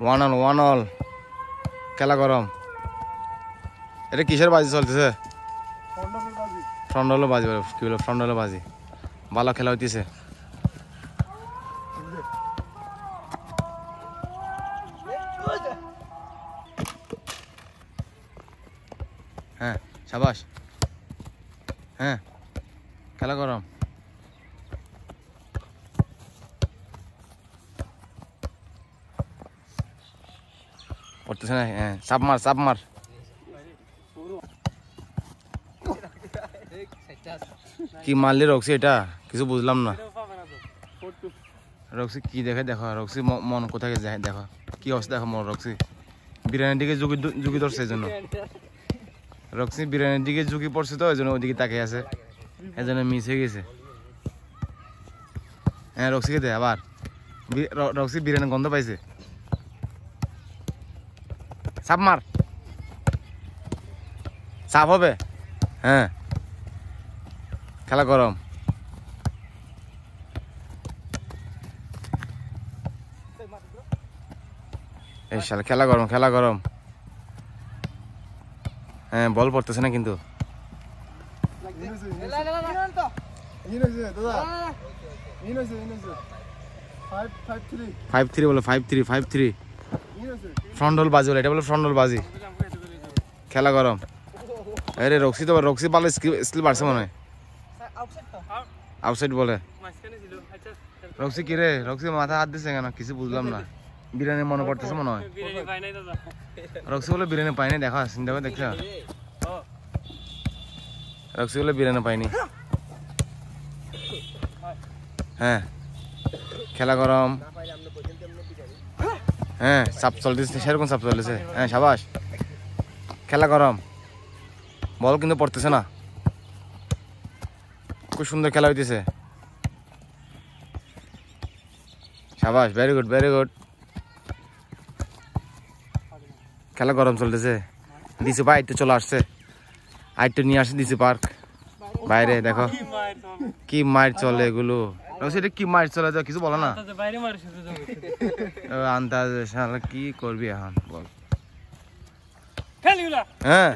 One all খেলা গরম। এটা কিসের বাজি চলতেছে? ফ্রন্ট হলো বাজি, কি বলো ফ্রন্ট হলো বাজি। ভালো খেলা হইতেছে। হ্যাঁ সাবাস। হ্যাঁ খেলা গরম। পড়তেছে না। হ্যাঁ চাপ মার। কি মারলি রক্সি? এটা কিছু বুঝলাম না। রক্সি কি দেখে দেখো, রক্সি মন কোথায় যায় দেখো, কি অবস্থা দেখো মন। রক্সি বিরিয়ানির দিকে ঝুঁকি ধরছে, এই জন্য রক্সি বিরিয়ানির দিকে ঝুঁকি পড়ছে, তো এই জন্য ওইদিকে তাকিয়ে আছে, এই জন্য মিস হয়ে গেছে। হ্যাঁ রক্সিকে দে আবার। রক্সি বিরিয়ানির গন্ধ পাইছে। চাপ মার, চাপ হবে। হ্যাঁ খেলা গরম। এই শালা খেলা গরম। হ্যাঁ বল পড়তেছে না কিন্তু। 5-3 বলো, 5-3 ফ্রন্ট হোল বাজি বলে, এটা বলো ফ্রন্ট হোল বাজি। খেলা গরম। আরে রক্সি ভালো স্কিল বাড়ছে মনে হয়। আউটসাইড বলে। রক্সি কি রে? রক্সি মাথা হাত দিচ্ছে কেন? কিছু বুঝলাম না। বিরিয়ানি মনে পড়তেছে মনে হয়। রক্সি বলে বিরিয়ানি পাইনি, দেখা চিন্তা করে দেখছ। রক্সি বলে বিরিয়ানি পাইনি। হ্যাঁ খেলা গরম। হ্যাঁ চাপ চলতেছে, সেরকম চাপ চলেছে। হ্যাঁ সাবাস। খেলা গরম। বল কিন্তু পড়তেছে না। খুব সুন্দর খেলা হইতেছে। সাবাস, ভেরি গুড। খেলা গরম চলতেছে। ডিসি পার্ক তো চলে আসছে, আইটো নিয়ে আসছে ডিসি পার্ক বাইরে। দেখো কি মাইর চলে এগুলো। সেটা কি মাইর চলে, কিছু বলো না। আন্দাজে শালা কি করবি এখন বল। হ্যাঁ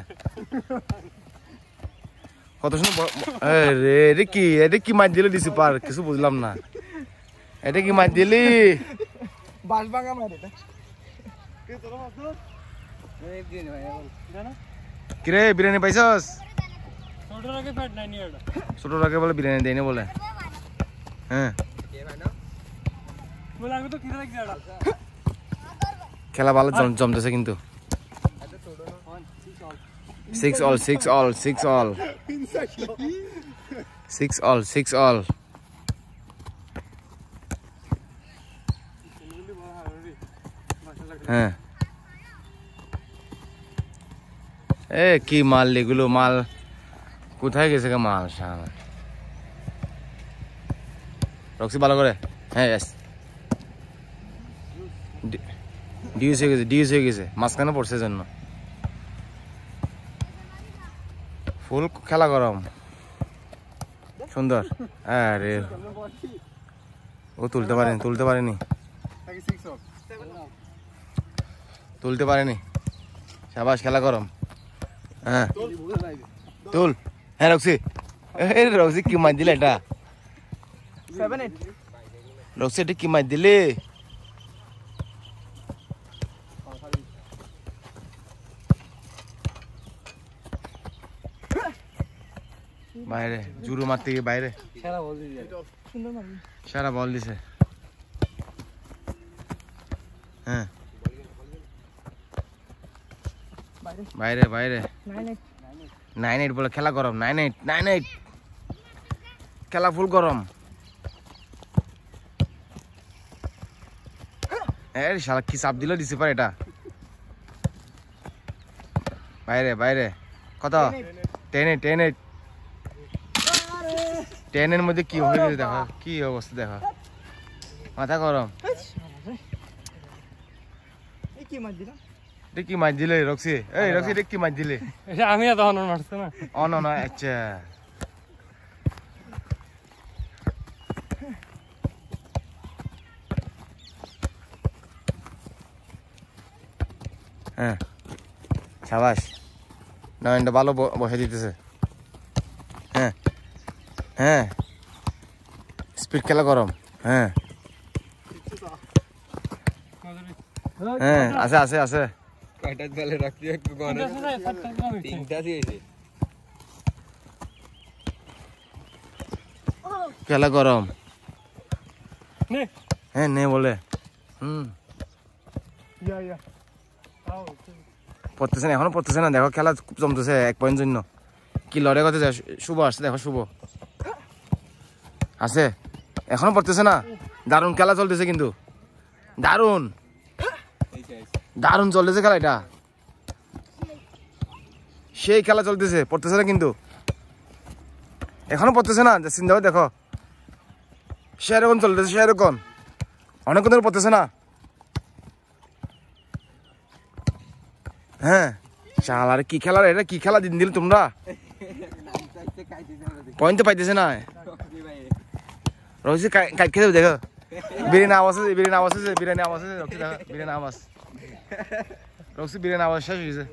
কত সুন্দর। এটা কি মাইর দিলি ডিসি পার্ক? কিছু বুঝলাম না। এটা কি মাইর দিলি? কিরে বিরিয়ানি পাইছস? ছোট রাগে বলে বিরিয়ানি দেয়নি বলে। হ্যাঁ খেলা ভালো জমতেছে কিন্তু। 6 all হ্যাঁ এ কি মাল এগুলো? মাল কোথায় গেছে মাল? রক্সি ভালো করে। হ্যাঁ ডিউস হয়ে গেছে মাঝখানে পড়ছে জন্য। ফুল খেলা গরম সুন্দর। আরে ও তুলতে পারেনি। সাবাস খেলা গরম। হ্যাঁ তুল। হ্যাঁ রক্সি কি মার দিলে? এটা রক্সি এটা কি মার দিলে? বাইরে জুরু মারতে গিয়ে বাইরে সারা বল দিছে। হ্যাঁ বাইরে 9-8 বলে। খেলা গরম। 9-8 খেলা ফুল গরম। শালা কি চাপ দিল দিছে পারে এটা। বাইরে কত? 10-8 10-এর মধ্যে কি হয়ে গেছে দেখো, কি অবস্থা দেখো, মাথা গরম। কি মাছ দিলে রক্সি? রক্সি এটা কি মাছ দিলে? আমি তখন মারছে না। না আচ্ছা হ্যাঁ সাবাস নয়নটা ভালো বসে দিতেছে হ্যাঁ হ্যাঁ স্পিড খেলা গরম হ্যাঁ হ্যাঁ আছে আছে আছে কয়টা জলে রাখতে একটু গনে তিনটা দিয়েছে খেলা গরম নে হ্যাঁ নে বলে ইয়া পড়তেছে না এখনো পড়তেছে না দেখো খেলা খুব জমতেছে 1 পয়েন্ট জন্য কি লড়ে কথা যায় শুভ আসছে দেখো শুভ আছে এখনো পড়তেছে না দারুণ খেলা চলতেছে কিন্তু দারুণ দারুণ চলতেছে খেলা এটা সেই খেলা চলতেছে পড়তেছে না কিন্তু এখনো পড়তেছে না চিন্তা করে দেখো সেরকম চলতেছে সেরকম অনেকক্ষণ ধরে পড়তেছে না হ্যাঁ চাল আর কি খেলা এটা কি খেলা দিন দিল তোমরা পয়েন্ট তো পাইতেছে না রয়েছে কাট খেতে দেখো বিরিয়ানি আওয়াজ আছে বিরিয়ানি আওয়াজ আছে বিরিয়ানি আওয়াজ আছে বিরিয়ানি আওয়াজ রক্সি বিরিয়ানি আওয়াজ শেষ হয়েছে